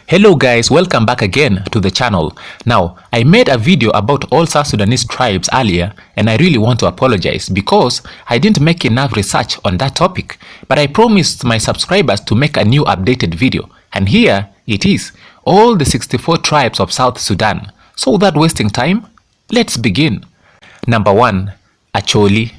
Hello guys, welcome back again to the channel. Now, I made a video about all South Sudanese tribes earlier and I really want to apologize because I didn't make enough research on that topic, but I promised my subscribers to make a new updated video, and here it is, all the 64 tribes of South Sudan. So without wasting time, let's begin. Number 1. Acholi.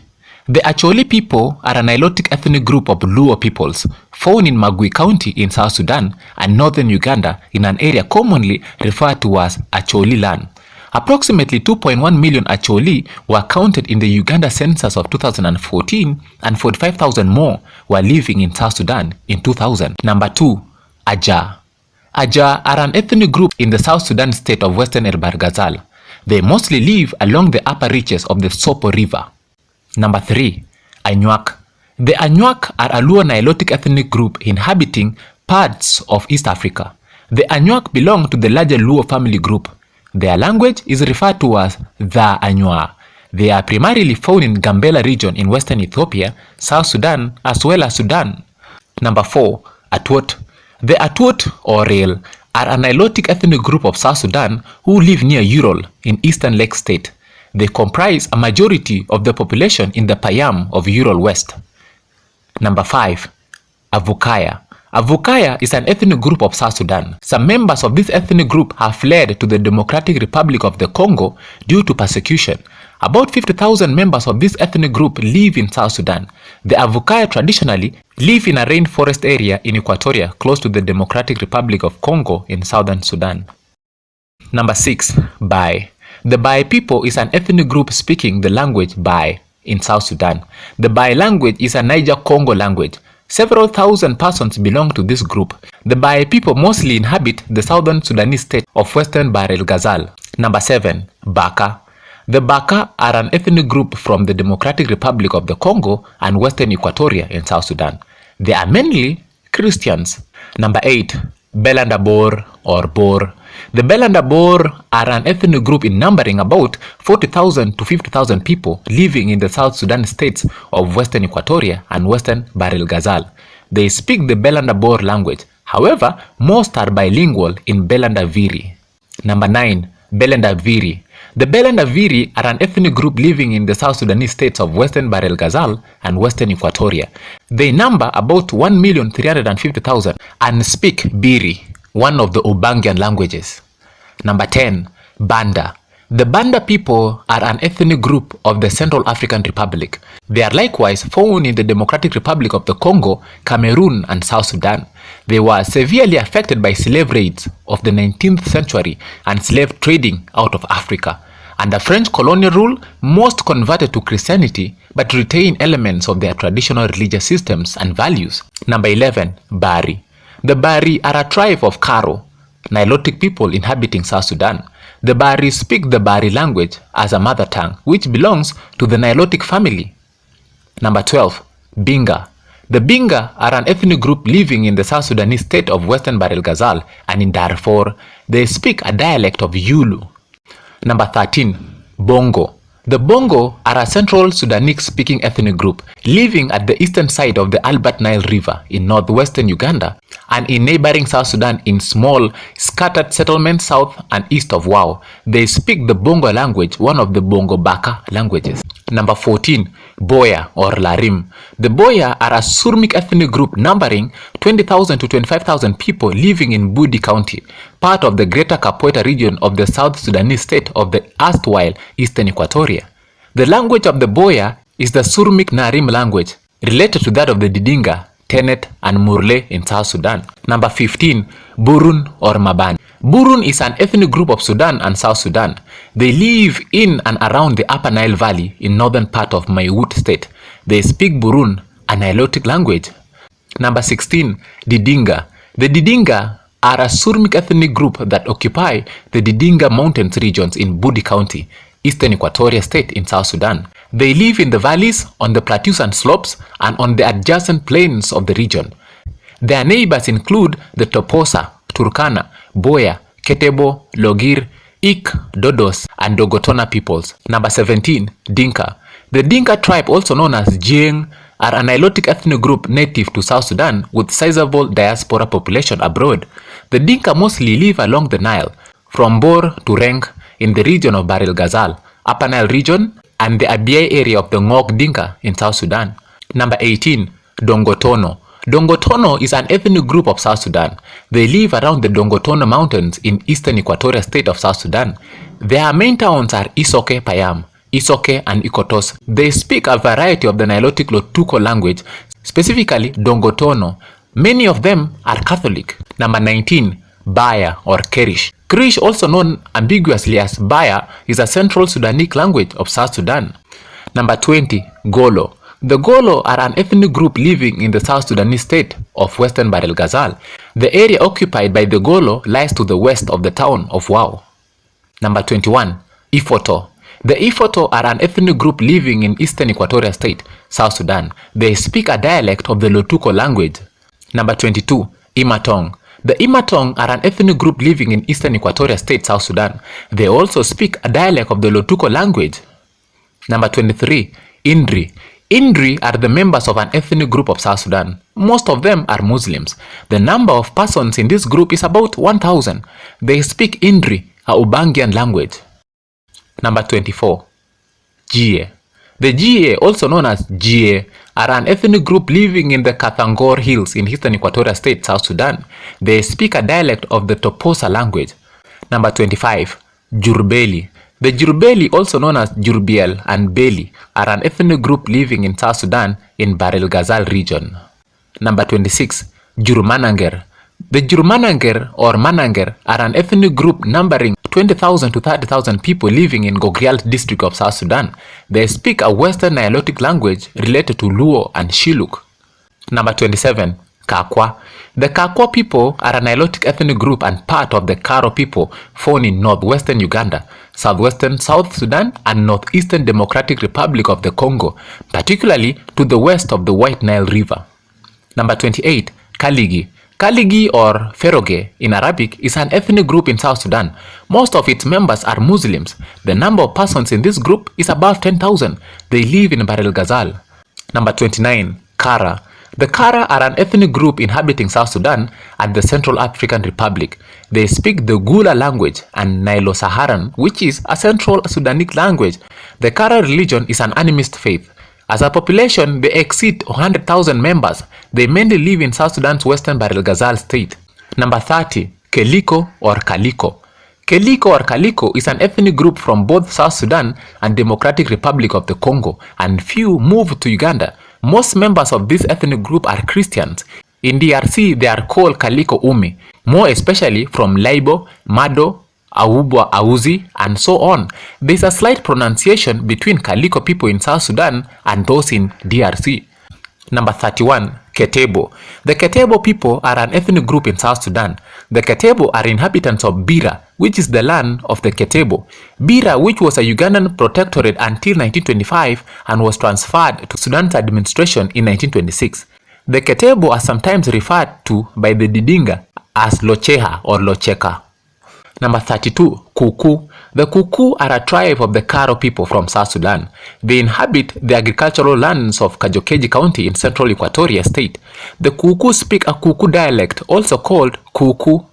The Acholi people are a Nilotic ethnic group of Luo peoples found in Magui County in South Sudan and northern Uganda in an area commonly referred to as Acholi land. Approximately 2.1 million Acholi were counted in the Uganda census of 2014 and 45,000 more were living in South Sudan in 2000. Number 2. Aja. Aja are an ethnic group in the South Sudan state of Western El Barghazal. They mostly live along the upper reaches of the Sopo River. Number 3. Anuak. The Anuak are a Luo Nilotic ethnic group inhabiting parts of East Africa. The Anuak belong to the larger Luo family group. Their language is referred to as the Anywa. They are primarily found in Gambela region in western Ethiopia, South Sudan, as well as Sudan. Number 4. Atwot. The Atwot or Rail are a Nilotic ethnic group of South Sudan who live near Ural in Eastern Lake State. They comprise a majority of the population in the Payam of Ural West. Number 5. Avukaya. Avukaya is an ethnic group of South Sudan. Some members of this ethnic group have fled to the Democratic Republic of the Congo due to persecution. About 50,000 members of this ethnic group live in South Sudan. The Avukaya traditionally live in a rainforest area in Equatoria close to the Democratic Republic of Congo in southern Sudan. Number 6. Bai. The Bai people is an ethnic group speaking the language Bai in South Sudan. The Bai language is a Niger-Congo language. Several thousand persons belong to this group. The Bai people mostly inhabit the southern Sudanese state of Western Bahr el Ghazal. Number 7. Baka. The Baka are an ethnic group from the Democratic Republic of the Congo and Western Equatoria in South Sudan. They are mainly Christians. Number 8. Belanda Bor or Bor. The Belanda Bor are an ethnic group in numbering about 40,000 to 50,000 people living in the South Sudan states of Western Equatoria and Western Bahr el Ghazal. They speak the Belanda Bor language. However, most are bilingual in Belanda Viri. Number 9. Belanda Viri. The Belanda Viri are an ethnic group living in the South Sudanese states of Western Bahr el Ghazal and Western Equatoria. They number about 1,350,000 and speak Biri, one of the Ubangian languages. Number 10. Banda. The Banda people are an ethnic group of the Central African Republic. They are likewise found in the Democratic Republic of the Congo, Cameroon, and South Sudan. They were severely affected by slave raids of the 19th century and slave trading out of Africa. Under French colonial rule, most converted to Christianity but retain elements of their traditional religious systems and values. Number 11. Bari. The Bari are a tribe of Karo, Nilotic people inhabiting South Sudan. The Bari speak the Bari language as a mother tongue, which belongs to the Nilotic family. Number 12. Binga. The Binga are an ethnic group living in the South Sudanese state of Western Bahr el Ghazal and in Darfur. They speak a dialect of Yulu. Number 13. Bongo. The Bongo are a Central Sudanese speaking ethnic group living at the eastern side of the Albert Nile River in northwestern Uganda and in neighboring South Sudan in small scattered settlements south and east of Wau. They speak the Bongo language, one of the Bongo Baka languages. Number 14. Boya or Larim. The Boya are a Surmik ethnic group numbering 20,000 to 25,000 people living in Budi County, part of the Greater Kapoeta region of the South Sudanese state of the erstwhile Eastern Equatoria. The language of the Boya is the Surmik Narim language, related to that of the Didinga, Tenet, and Murle in South Sudan. Number 15. Burun or Maban. Burun is an ethnic group of Sudan and South Sudan. They live in and around the Upper Nile Valley in northern part of Maiwut state. They speak Burun, a Nilotic language. Number 16. Didinga. The Didinga are a Surmik ethnic group that occupy the Didinga Mountains regions in Budi County, Eastern Equatoria State in South Sudan. They live in the valleys, on the plateaus and slopes, and on the adjacent plains of the region. Their neighbors include the Toposa, Turkana, Boya, Ketebo, Logir, Ik, Dodos, and Dogotona peoples. Number 17. Dinka. The Dinka tribe, also known as Jeng, are a Nilotic ethnic group native to South Sudan with sizable diaspora population abroad. The Dinka mostly live along the Nile, from Bor to Reng in the region of Bahr el Ghazal, Upper Nile region, and the Abyei area of the Ngok Dinka in South Sudan. Number 18. Dongotono. Dongotono is an ethnic group of South Sudan. They live around the Dongotono Mountains in eastern Equatorial State of South Sudan. Their main towns are Isoke, Payam, Isoke, and Ikotos. They speak a variety of the Nilotic Lotuko language, specifically Dongotono. Many of them are Catholic. Number 19. Baya or Kerish. Kerish, also known ambiguously as Baya, is a Central Sudanese language of South Sudan. Number 20. Golo. The Golo are an ethnic group living in the South Sudanese state of Western Bahr el Ghazal. The area occupied by the Golo lies to the west of the town of Wau. Number 21. Ifoto. The Ifoto are an ethnic group living in eastern Equatorial State, South Sudan. They speak a dialect of the Lotuko language. Number 22. Imatong. The Imatong are an ethnic group living in eastern Equatorial State, South Sudan. They also speak a dialect of the Lotuko language. Number 23. Indri. Indri are the members of an ethnic group of South Sudan. Most of them are Muslims. The number of persons in this group is about 1,000. They speak Indri, a Ubangian language. Number 24. Jie. The Jie, also known as Jie, are an ethnic group living in the Kathangor Hills in eastern Equatorial State, South Sudan. They speak a dialect of the Toposa language. Number 25. Jurbeli. The Jurbeli, also known as Jurbiel and Beli, are an ethnic group living in South Sudan in Bahr el Ghazal region. Number 26. Jurmananger. The Jurmananger or Mananger are an ethnic group numbering 20,000 to 30,000 people living in Gogrial district of South Sudan. They speak a Western Nilotic language related to Luo and Shilluk. Number 27. Kakwa. The Kakwa people are a Nilotic ethnic group and part of the Karo people found in northwestern Uganda, southwestern South Sudan, and northeastern Democratic Republic of the Congo, particularly to the west of the White Nile River. Number 28. Kaligi. Kaligi or Feroge in Arabic is an ethnic group in South Sudan. Most of its members are Muslims. The number of persons in this group is above 10,000. They live in Bahr el Ghazal. Number 29. Kara. The Kara are an ethnic group inhabiting South Sudan and the Central African Republic. They speak the Gula language and Nilo-Saharan, which is a Central Sudanese language. The Kara religion is an animist faith. As a population, they exceed 100,000 members. They mainly live in South Sudan's western Bahr el Ghazal state. Number 30. Keliko or Kaliko. Keliko or Kaliko is an ethnic group from both South Sudan and Democratic Republic of the Congo, and few moved to Uganda. Most members of this ethnic group are Christians. In DRC, they are called Kaliko Umi, more especially from Laibo, Mado, Awubwa Auzi, and so on. There is a slight pronunciation between Kaliko people in South Sudan and those in DRC. Number 31. Ketebo. The Ketebo people are an ethnic group in South Sudan. The Ketebo are inhabitants of Bira, which is the land of the Ketebo. Bira, which was a Ugandan protectorate until 1925 and was transferred to Sudan's administration in 1926. The Ketebo are sometimes referred to by the Didinga as Locheha or Locheka. Number 32. Kuku. The Kuku are a tribe of the Karo people from South Sudan. They inhabit the agricultural lands of Kajokeji County in Central Equatoria State. The Kuku speak a Kuku dialect, also called Kuku.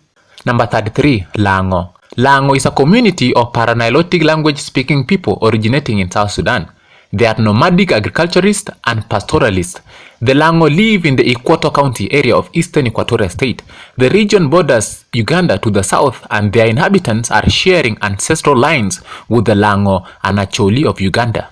Number 33. Lango. Lango is a community of Paranilotic language-speaking people originating in South Sudan. They are nomadic agriculturists and pastoralists. The Lango live in the Equator County area of eastern Equatorial State. The region borders Uganda to the south, and their inhabitants are sharing ancestral lines with the Lango and Acholi of Uganda.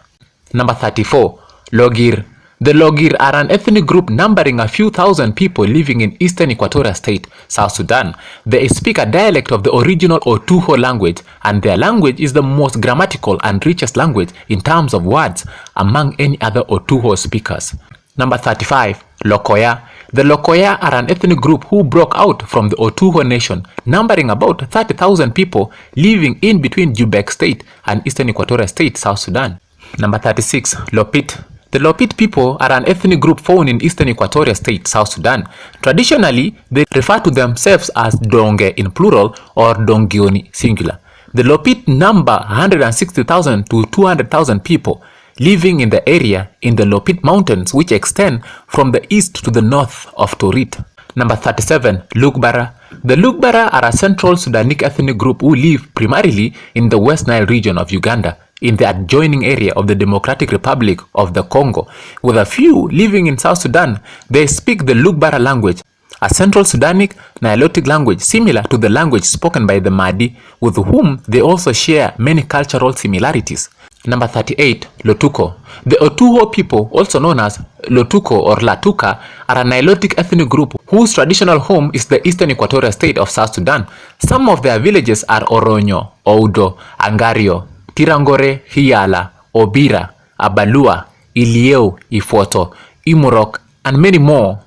Number 34. Logir. The Logir are an ethnic group numbering a few thousand people living in eastern Equatorial State, South Sudan. They speak a dialect of the original Otuho language, and their language is the most grammatical and richest language in terms of words among any other Otuho speakers. Number 35. Lokoya. The Lokoya are an ethnic group who broke out from the Otuho nation, numbering about 30,000 people living in between Jubek State and eastern Equatorial State, South Sudan. Number 36. Lopit. The Lopit people are an ethnic group found in eastern Equatorial State, South Sudan. Traditionally, they refer to themselves as Donge in plural or Dongioni singular. The Lopit number 160,000 to 200,000 people. living in the area in the Lopit Mountains, which extend from the east to the north of Torit. Number 37, Lugbara. The Lugbara are a central Sudanic ethnic group who live primarily in the West Nile region of Uganda, in the adjoining area of the Democratic Republic of the Congo, with a few living in South Sudan. They speak the Lugbara language, a Central Sudanic Nilotic language similar to the language spoken by the Mahdi, with whom they also share many cultural similarities. Number 38, Lotuko. The Otuho people, also known as Lotuko or Latuka, are a Nilotic ethnic group whose traditional home is the eastern equatorial state of South Sudan. Some of their villages are Oronyo, Oudo, Angario, Tirangore, Hiala, Obira, Abalua, Ilieu, Ifoto, Imurok, and many more.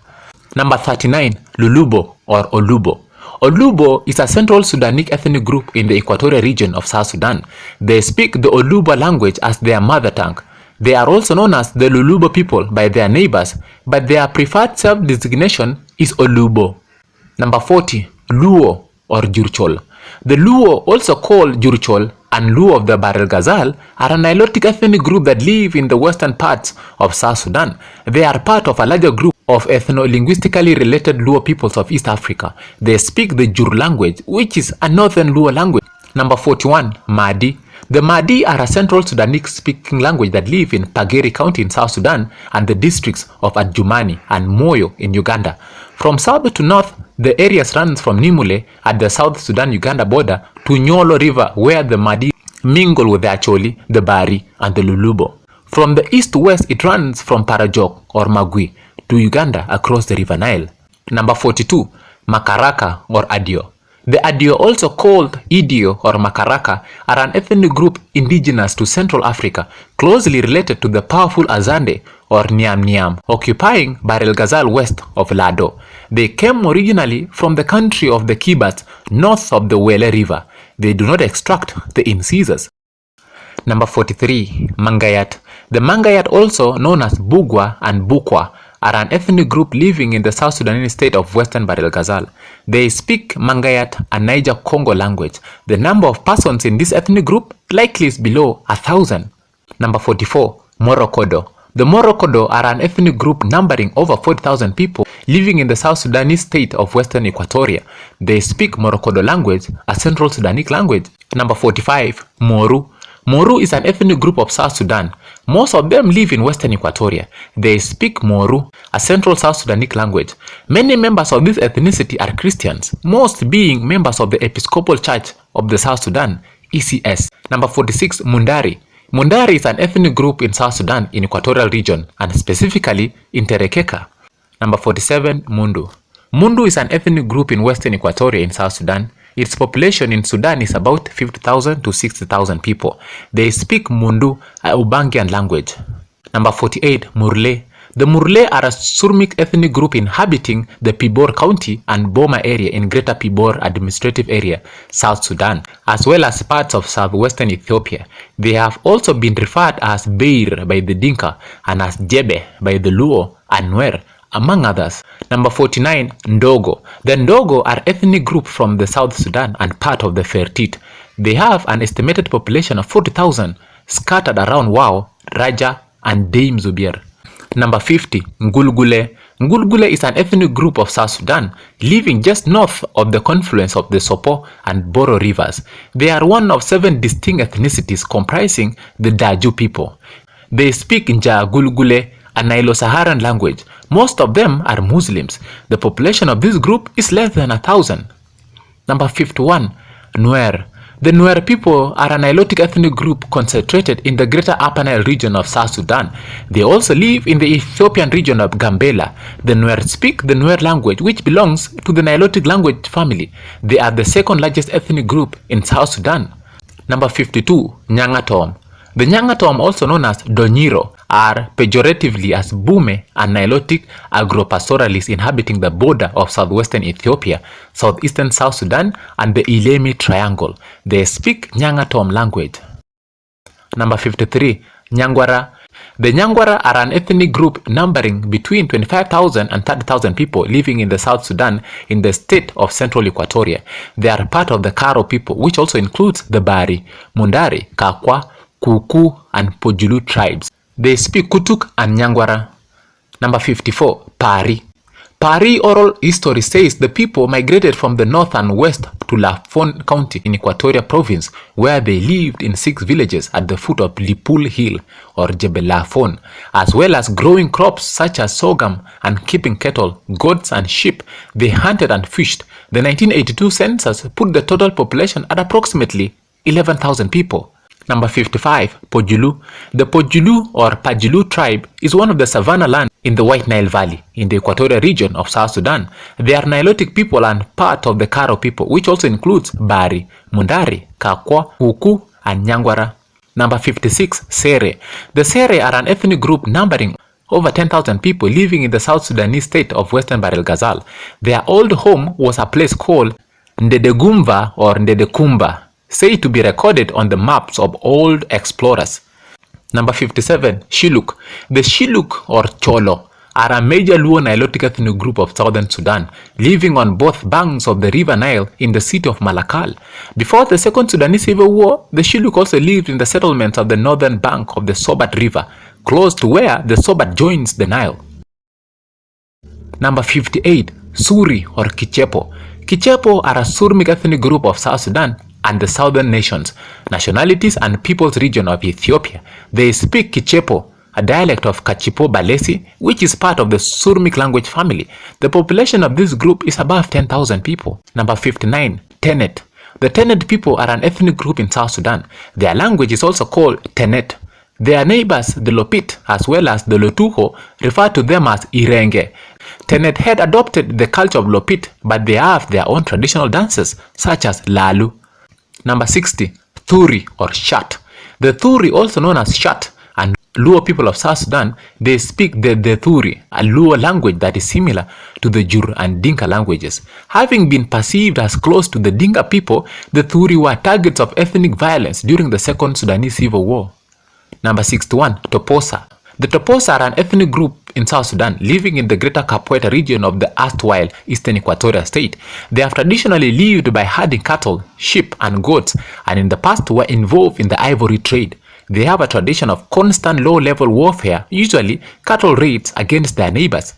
Number 39, Lulubo or Olubo. Olubo is a Central Sudanic ethnic group in the equatorial region of South Sudan. They speak the Olubo language as their mother tongue. They are also known as the Lulubo people by their neighbors, but their preferred self-designation is Olubo. Number 40, Luo or Jurchol. The Luo, also called Jurchol and Luo of the Barel Ghazal, are a Nilotic ethnic group that live in the western parts of South Sudan. They are part of a larger group of ethno-linguistically related Luo peoples of East Africa. They speak the Jur language, which is a northern Luo language. Number 41, Mahdi. The Mahdi are a Central Sudanic speaking language that live in Pageri County in South Sudan and the districts of Adjumani and Moyo in Uganda. From south to north, the areas runs from Nimule at the South Sudan-Uganda border to Nyolo River, where the Mahdi mingle with the Acholi, the Bari, and the Lulubo. From the east to west, it runs from Parajok or Magui to Uganda across the River Nile. Number 42, Makaraka or Adio. The Adio, also called Idio or Makaraka, are an ethnic group indigenous to Central Africa, closely related to the powerful Azande or Niam Niam, occupying Barel Ghazal west of Lado. They came originally from the country of the Kibats, north of the Wele River. They do not extract the incisors. Number 43, Mangayat. The Mangayat, also known as Bugwa and Bukwa, are an ethnic group living in the South Sudanese state of Western Barel Ghazal. They speak Mangayat and Niger-Congo language. The number of persons in this ethnic group likely is below 1,000. Number 44, Morokodo. The Morokodo are an ethnic group numbering over 40,000 people living in the South Sudanese state of Western Equatoria. They speak Morokodo language, a Central Sudanic language. Number 45, Moru. Moru is an ethnic group of South Sudan. Most of them live in Western Equatoria. They speak Moru, a Central South Sudanic language. Many members of this ethnicity are Christians, most being members of the Episcopal Church of the South Sudan, ECS. Number 46, Mundari. Mundari is an ethnic group in South Sudan in Equatorial region and specifically in Terekeka. Number 47, Mundu. Mundu is an ethnic group in Western Equatoria in South Sudan. Its population in Sudan is about 50,000 to 60,000 people. They speak Mundu, a Ubangian language. Number 48, Murle. The Murle are a Surmic ethnic group inhabiting the Pibor County and Boma area in Greater Pibor Administrative Area, South Sudan, as well as parts of southwestern Ethiopia. They have also been referred as Beir by the Dinka and as Jebe by the Luo and Nuer, among others. Number 49, Ndogo. The Ndogo are ethnic group from the South Sudan and part of the Fertit. They have an estimated population of 40,000 scattered around Wau, Raja, and Dame Zubier. Number 50, Ngulgule. Ngulgule is an ethnic group of South Sudan living just north of the confluence of the Sopo and Boro rivers. They are one of 7 distinct ethnicities comprising the Daju people. They speak Nja Gulgule, a Nilo-Saharan language. Most of them are Muslims. The population of this group is less than 1,000. Number 51, Nuer. The Nuer people are a Nilotic ethnic group concentrated in the greater Upper Nile region of South Sudan. They also live in the Ethiopian region of Gambela. The Nuer speak the Nuer language, which belongs to the Nilotic language family. They are the second largest ethnic group in South Sudan. Number 52, Nyangatom. The Nyangatom, also known as Donyiro, are pejoratively as Bume and Nilotic agropastoralists inhabiting the border of southwestern Ethiopia, southeastern South Sudan, and the Ilemi Triangle. They speak Nyangatom language. Number 53, Nyangwara. The Nyangwara are an ethnic group numbering between 25,000 and 30,000 people living in the South Sudan in the state of Central Equatoria. They are part of the Karo people, which also includes the Bari, Mundari, Kakwa, Kuku, and Pojulu tribes. They speak Kutuk and Nyangwara. Number 54, Pari. Pari oral history says the people migrated from the north and west to Lafon County in Equatoria Province, where they lived in 6 villages at the foot of Lipul Hill or Jebel Lafon, as well as growing crops such as sorghum and keeping cattle, goats and sheep. They hunted and fished. The 1982 census put the total population at approximately 11,000 people. Number 55, Pojulu. The Pojulu or Pajulu tribe is one of the savanna land in the White Nile Valley in the Equatorial region of South Sudan. They are Nilotic people and part of the Karo people, which also includes Bari, Mundari, Kakwa, Uku, and Nyangwara. Number 56, Sere. The Sere are an ethnic group numbering over 10,000 people living in the South Sudanese state of Western Bahr el Ghazal. Their old home was a place called Ndedegumva or Ndedekumba, said to be recorded on the maps of old explorers. Number 57, Shiluk. The Shiluk or Cholo are a major Luo Nilotic ethnic group of southern Sudan, living on both banks of the river Nile in the city of Malakal. Before the Second Sudanese Civil War, the Shiluk also lived in the settlements of the northern bank of the Sobat River, close to where the Sobat joins the Nile. Number 58, Suri or Kichepo. Kichepo are a Surmic ethnic group of South Sudan and the southern nations, nationalities and peoples region of Ethiopia. They speak Kichepo, a dialect of Kachipo Balesi, which is part of the Surmic language family. The population of this group is above 10,000 people. Number 59, Tenet. The Tenet people are an ethnic group in South Sudan. Their language is also called Tenet. Their neighbors, the Lopit, as well as the Lotuho, refer to them as Irenge. Tenet had adopted the culture of Lopit, but they have their own traditional dances, such as Lalu. Number 60, Thuri or Shat. The Thuri, also known as Shat, and Luo people of South Sudan, they speak the Thuri, a Luo language that is similar to the Jur and Dinka languages. Having been perceived as close to the Dinka people, the Thuri were targets of ethnic violence during the Second Sudanese Civil War. Number 61, Toposa. The Toposa are an ethnic group in South Sudan living in the greater Capoeira region of the erstwhile Eastern Equatoria state. They have traditionally lived by herding cattle, sheep and goats, and in the past were involved in the ivory trade. They have a tradition of constant low-level warfare, usually cattle raids against their neighbors.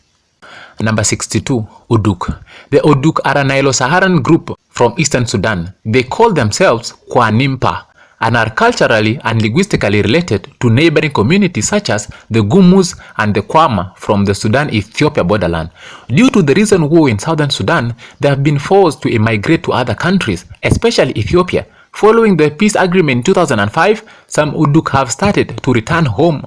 Number 62, Uduk. The Uduk are a Nilo-Saharan group from Eastern Sudan. They call themselves Kwanimpa and are culturally and linguistically related to neighboring communities such as the Gumus and the Kwama from the Sudan-Ethiopia borderland. Due to the recent war in southern Sudan, they have been forced to emigrate to other countries, especially Ethiopia. Following the peace agreement in 2005, some Uduk have started to return home.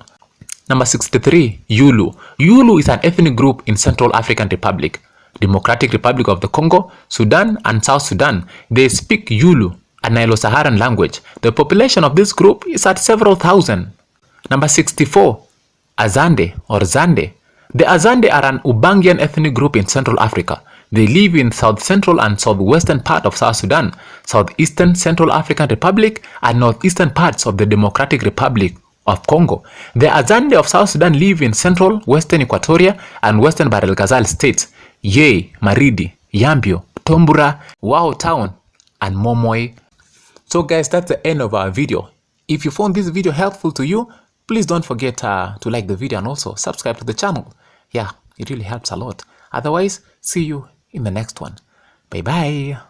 Number 63, Yulu. Yulu is an ethnic group in Central African Republic, Democratic Republic of the Congo, Sudan and South Sudan. They speak Yulu, a Nilo-Saharan language. The population of this group is at several thousand. Number 64, Azande or Zande. The Azande are an Ubangian ethnic group in Central Africa. They live in south central and southwestern part of South Sudan, southeastern Central African Republic, and northeastern parts of the Democratic Republic of Congo. The Azande of South Sudan live in central, western Equatoria, and western Bahr el Ghazal states, Ye, Maridi, Yambio, Tombura, Wao Town, and Momoy. So guys, that's the end of our video. If you found this video helpful to you, please don't forget to like the video and also subscribe to the channel. Yeah, it really helps a lot. Otherwise, see you in the next one. Bye bye.